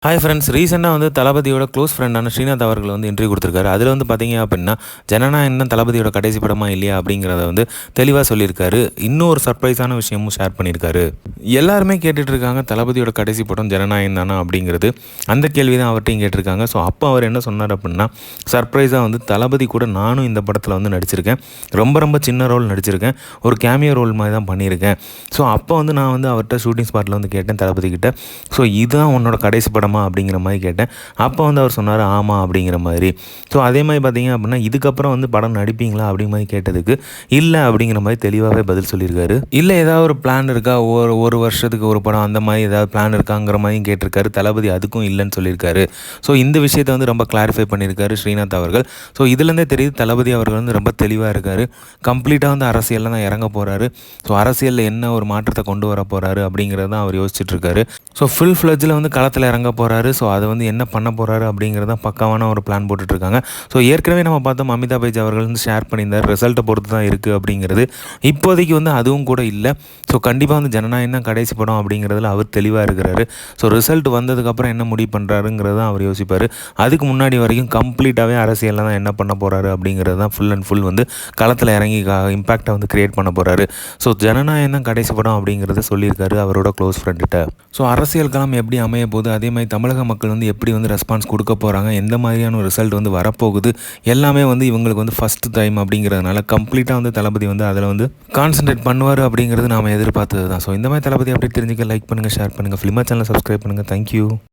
Hi friends. ரீசெண்டா தளபதியோட close ஃப்ரெண்டான Srinath அவர்கள் இன்டர்வியூ குடுத்திருக்காரு. அதில பார்த்தீங்க அப்டின்னா, ஜனநாயகன் தான் தளபதியோட கடைசி படமா இல்லையா அப்படிங்கிறத தெளிவா சொல்லியிருக்காரு. இன்னும் ஒரு சர்ப்ரைஸான விஷயமும் ஷேர் பண்ணியிருக்காரு. எல்லாருமே கேட்டுட்டு இருக்காங்க, தளபதியோட கடைசி படம் ஜனநாயகன் தானா அப்படிங்கிறது. அந்த கேள்வி தான் அவர்ட்டயும் கேட்டிருக்காங்க. ஸோ அப்போ அவர் என்ன சொன்னார் அப்டின்னா, சர்ப்ரைஸா தளபதி கூட நானும் இந்த படத்தில நடிச்சிருக்கேன். ரொம்ப ரொம்ப சின்ன ரோல் நடிச்சிருக்கேன். ஒரு கேமியோ ரோல் மாரி தான் பண்ணியிருக்கேன். ஸோ அப்போ நான் அவர்ட்ட ஷூட்டிங் ஸ்பாட்ல கேட்டேன் தளபதி கிட்ட. ஸோ இதுதான் உன்னோட கடைசி படம் அப்படிங்கிற மாதிரி கேட்டேன். அப்போ அவர் சொன்னார் ஆமாம் அப்படிங்கிற மாதிரி. ஸோ அதே மாதிரி பார்த்தீங்க அப்படின்னா, இதுக்கப்புறம் படம் நடிப்பீங்களா அப்படிங்கிற மாதிரி கேட்டதுக்கு இல்லை அப்படிங்கிற மாதிரி தெளிவாகவே பதில் சொல்லியிருக்காரு. இல்லை ஏதாவது ஒரு பிளான் இருக்கா, ஒரு வருஷத்துக்கு ஒரு படம் அந்த மாதிரி ஏதாவது பிளான் இருக்காங்கிற மாதிரியும் கேட்டிருக்காரு. தளபதி அதுக்கும் இல்லைன்னு சொல்லியிருக்காரு. ஸோ இந்த விஷயத்தை ரொம்ப கிளாரிஃபை பண்ணியிருக்காரு ஸ்ரீநாத் அவர்கள். ஸோ இதுலேருந்தே தெரியுது தளபதி அவர்கள் ரொம்ப தெளிவாக இருக்கார். கம்ப்ளீட்டாக அரசியலில் தான் இறங்க போகிறாரு. ஸோ அரசியலில் என்ன ஒரு மாற்றத்தை கொண்டு வர போகிறாரு அப்படிங்கிறத அவர் யோசிச்சுட்டு இருக்காரு. ஸோ ஃபுல் ஃப்ளெட்ஜில் களத்தில் இறங்க போகிறாரு. ஸோ அதை என்ன பண்ண போகிறாரு அப்படிங்கிறத பக்காவான ஒரு பிளான் போட்டுட்ருக்காங்க. ஸோ ஏற்கனவே நம்ம பார்த்தோம் அமிதாப் பச்சன் அவர்கள் ஷேர் பண்ணியிருந்தார். ரிசல்ட்டை பொறுத்து தான் இருக்குது அப்படிங்கிறது. இப்போதைக்கு அதுவும் கூட இல்லை. ஸோ கண்டிப்பாக ஜனநாயகம் தான் கடைசி படம் அப்படிங்கிறதுல அவர் தெளிவாக இருக்கிறாரு. ஸோ ரிசல்ட் வந்ததுக்கப்புறம் என்ன முடிவு பண்ணுறாருங்கிறத அவர் யோசிப்பார். அதுக்கு முன்னாடி வரைக்கும் கம்ப்ளீட்டாகவே அரசியலில் தான் என்ன பண்ண போகிறாரு அப்படிங்கிறது தான் ஃபுல் அண்ட் ஃபுல் களத்தில் இறங்கி இம்பாக்டை கிரியேட் பண்ண போகிறாரு. ஸோ ஜனநாயகம் தான் கடைசி படம் அப்படிங்கிறத சொல்லியிருக்காரு அவரோட க்ளோஸ் ஃப்ரெண்டுகிட்ட. ஸோ அரசியல் களம் எப்படி அமைய போகுது, அதே மாதிரி தமிழக மக்கள் எப்படி ரெஸ்பான்ஸ் கொடுக்க போகிறாங்க, எந்த மாதிரியான ஒரு ரிசல்ட் வரப்போகுது, எல்லாமே இவங்களுக்கு ஃபஸ்ட்டு டைம் அப்படிங்கிறதுனால கம்ப்ளீட்டாக தளபதி அதில் கான்சன்ட்ரேட் பண்ணுவார் அப்படிங்கிறது நாம் எதிர்பார்த்தது தான். ஸோ இந்த மாதிரி தளபதி அப்படி தெரிஞ்சுக்க லைக் பண்ணுங்கள், ஷேர் பண்ணுங்கள், ஃபிலிமா சேனலை சப்ஸ்கிரைப் பண்ணுங்கள். தேங்க்யூ.